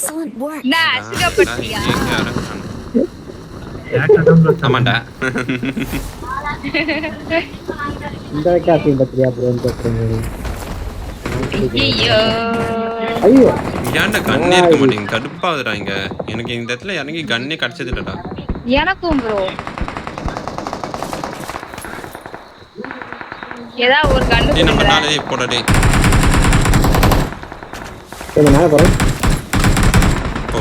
Excellent work. நான் அசிங்கப்பட்டியா? ஆமாண்டா. இந்த காசு பத்திரியா ப்ரோ கேக்குறீங்க. ஐயோ ஐயோ ஏன்டா கண்ணே இருக்க மாட்டேங்குது, கடுப்பாகுதுடா இங்க. எனக்கு இந்த இடத்துல இறங்கி கண்ணே கிடைச்சது இல்லடா. எனக்கும் ப்ரோ ஏதா ஒரு கண்ணு நம்ம நாளே போடா டேய். சரி மேல போறேன். போ.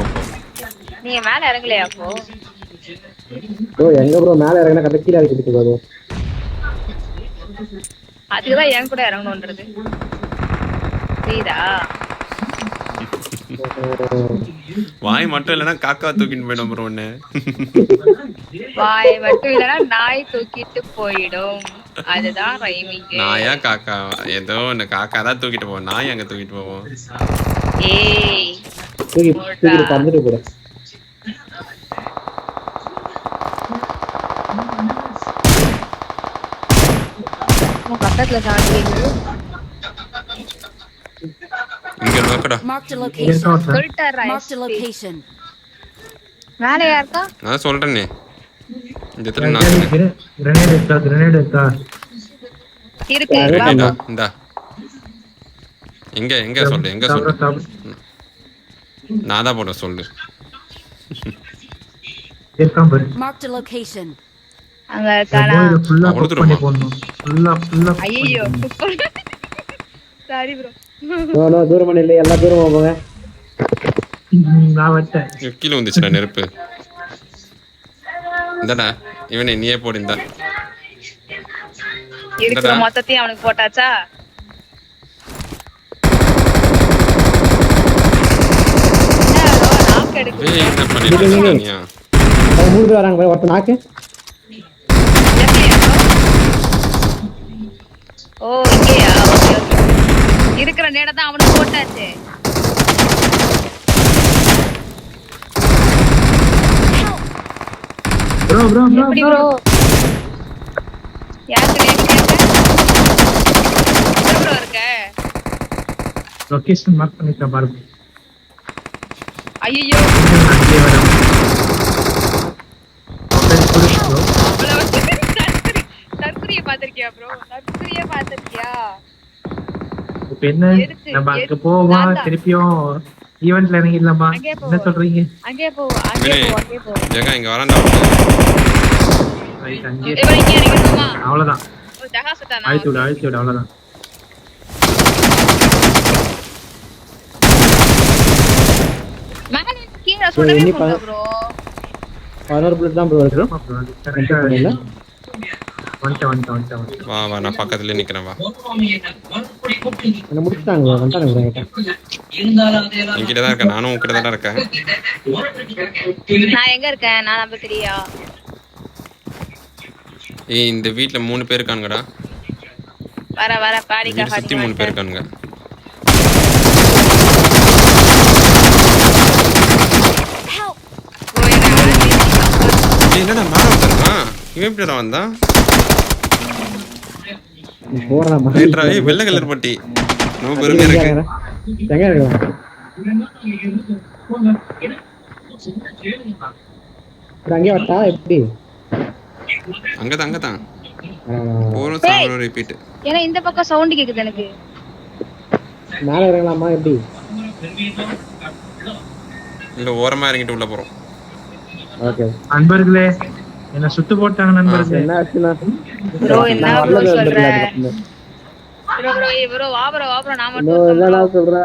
நீங்க மேல இறங்கலையா அப்போ? ப்ரோ எங்க ப்ரோ மேல இறங்கினா கரெக்டா கீழ இறக்கிட்டு போகுது. அதுக்குதான் என் கூட இறங்கணும்ன்றது புரியுதா? வாய் மட்டும் இல்லைன்னா காக்கா தூக்கிட்டு போயிடும் ப்ரோ ஒண்ணு. வாய் மட்டும் இல்லைன்னா நாய் தூக்கிட்டு போயிடும். அதுதான் ரைமிங். நாயா காக்கா ஏதோ ஒண்ணு, காக்கா தான் தூக்கிட்டு போவோம், நாய் அங்க தூக்கிட்டு போவோம். ஏய் தூக்கிட்டு பறந்துட்டு போறேன். பக்கத்துல சாந்தி இங்க நோக்கடா. Marked a location. சொல்லிட்டாரா? Marked a location. மேல யாருக்கா? நான் சொல்றேனே இந்த இடத்துல நான் கிரனேட் இருக்கா இருக்கு இருக்கேடா. இந்தா எங்க சொல்லு, எங்க சொல்லு. நான் தான் போட சொல்லு. Marked a location. அங்க காணா. ஐயோ சாரி ப்ரோ. நோ தூரம் இல்ல, எல்லா தூரமா போங்க. நான் வச்சேன். கீழே வந்துச்சுடா நெருப்பு. இந்தடா இவனே நீயே போடு. இந்த இருக்கிற மொத்தத்தையும் அவனுக்கு போட்டாச்சா? ஏய் என்ன பண்ணிட்டு இருக்க நீ? அவங்க மூணு பேர் வராங்க, ஒருத்த நாக்கு. ஓ இங்கேயா? ஓகே இருக்கிற நேரம் தான் அவனுக்கு போட்டாச்சு. ப்ரோ எப்படி ப்ரோ? யாருக்கு ப்ரோ இருக்க? லொகேஷன் மார்க் பண்ணிட்டேன் பாருங்க. ஐயோ தற்குறிய பாத்திருக்கியா ப்ரோ? தற்குறிய பாத்திருக்கியா? இப்ப என்ன நம்ம அங்க போவா திருப்பியும் ஈவென்ட்ல இறங்கிடலாமா? என்ன சொல்றீங்க? அங்கே போ. ஜெகா இங்க வரான்டா. அங்கே இங்க இறங்கிடுமா? அவ்வளவுதான். ஓ ஜஹா சுட்டானா? ஆயிட்டு விடு அவ்வளவுதான். மேல கீழ சுடவே போறா ப்ரோ. 11 புல்லட் தான் ப்ரோ இருக்கு. வந்துட்டேன். வா நான் பக்கத்துல நிக்கிறேன். வா என்ன முடிச்சிட்டாங்க, வந்துட்டாங்க ப்ரோ கிட்ட. என்கிட்ட தான் இருக்கேன், நானும் உன்கிட்ட தான் இருக்கேன். நான் எங்க இருக்கேன்? நான் நம்ப தெரியா? ஏய் இந்த வீட்ல 3 பேர் இருக்கானுங்கடா. வர பாடிக்கா வீட்டு சுத்தி 3 பேர் இருக்கானுங்க. என்னடா மேல வந்தான்? இவன் எப்படிடா வந்தான்? போறேன் ரைட்ரா. ஏய் வெள்ளை கலர் பட்டி நம்ம பெருமையா இருக்கு. எங்க இருக்கு? அங்கே வட்டா எப்படி? அங்கதான் போறோம் சாவரம் ரிப்பீட். ஏன்னா இந்த பக்கம் சவுண்ட் கேக்குது எனக்கு. மேல இறங்கலாமா எப்படி? இல்ல ஓரமா இறங்கிட்டு உள்ள போறோம். ஓகே நண்பர்களே என்ன சுத்து போட்டாங்க நண்பர்களே. என்ன ஆச்சுனா ப்ரோ என்ன ப்ரோ சொல்ற? ப்ரோ வா ப்ரோ நான் மட்டும் என்னடா சொல்ற?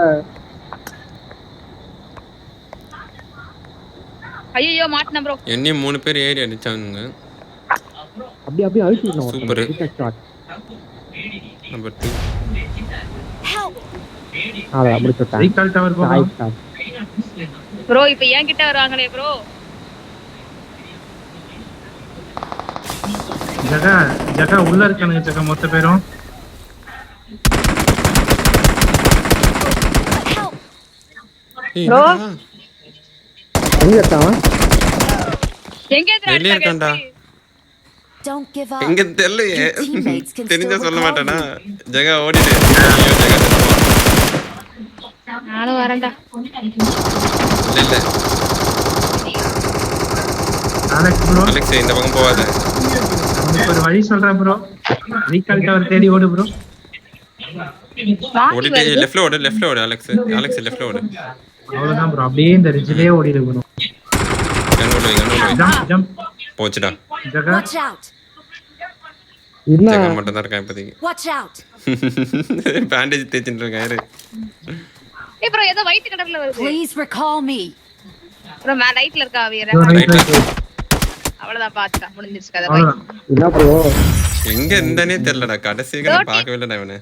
ஐயோ மாட்டன ப்ரோ. என்னையும் 3 பேர் ஏறி அடிச்சானுங்க. அப்படியே அழிச்சிடணும். சூப்பர். நம்பர் 2 ஆ முடிச்சிட்டான். ரீகால் டவர் போறோம். ப்ரோ இப்போ ஏன் கிட்ட வராங்களே ப்ரோ? ஜகா உள்ள இருக்கானுங்க. ஜகா மொத்த பேரும் ப்ரோ எங்க இருக்கான்? எங்க வெளிய இருக்கான்டா. Don't give up. எங்க தெரியலையே. Your teammates can தெரிஞ்சா still சொல்ல recall மாட்டானா? you. ஜெகா ஓடிடு. ஐயோ ஜெகா. நானும் வரேன்டா. இல்ல அலெக்ஸ் ப்ரோ அலெக்ஸ் இந்த பக்கம் போகாத. உனக்கு ஒரு வழி சொல்றேன் ப்ரோ. ரீகால் டவர் தேடி ஓடு ப்ரோ. வாங்கி ஓடிட்டு வருது. லெஃப்ட்ல ஓடு அலெக்ஸ் லெஃப்ட்ல ஓடு. அவ்வளவுதான் ப்ரோ. அப்படியே இந்த ரிட்ஜ்லயே ஓடிடு ப்ரோ. கண்ட்ரோல் ஜம்ப் போச்சுடா. ஜகா Watch out! என்ன ஜெகன் மட்டும் தான் இருக்கான் இப்போதைக்கு. Watch out! பேண்டேஜ் தேய்ச்சிட்டு இருக்கான் யாரு. ஏய் ப்ரோ ஏதோ ஒயிட் கலர்ல வருது. Please recall me. ப்ரோ மேல ரைட்ல இருக்கா வீர. ரைட்ல அவ்வளவுதான் பாத்துட்டா முடிஞ்சிருச்சு கதை. அவ்வளவுதான். என்ன ப்ரோ எங்க இருந்தானே தெரியலடா. கடைசியாக நான் பார்க்கவே இல்லைடா இவனை.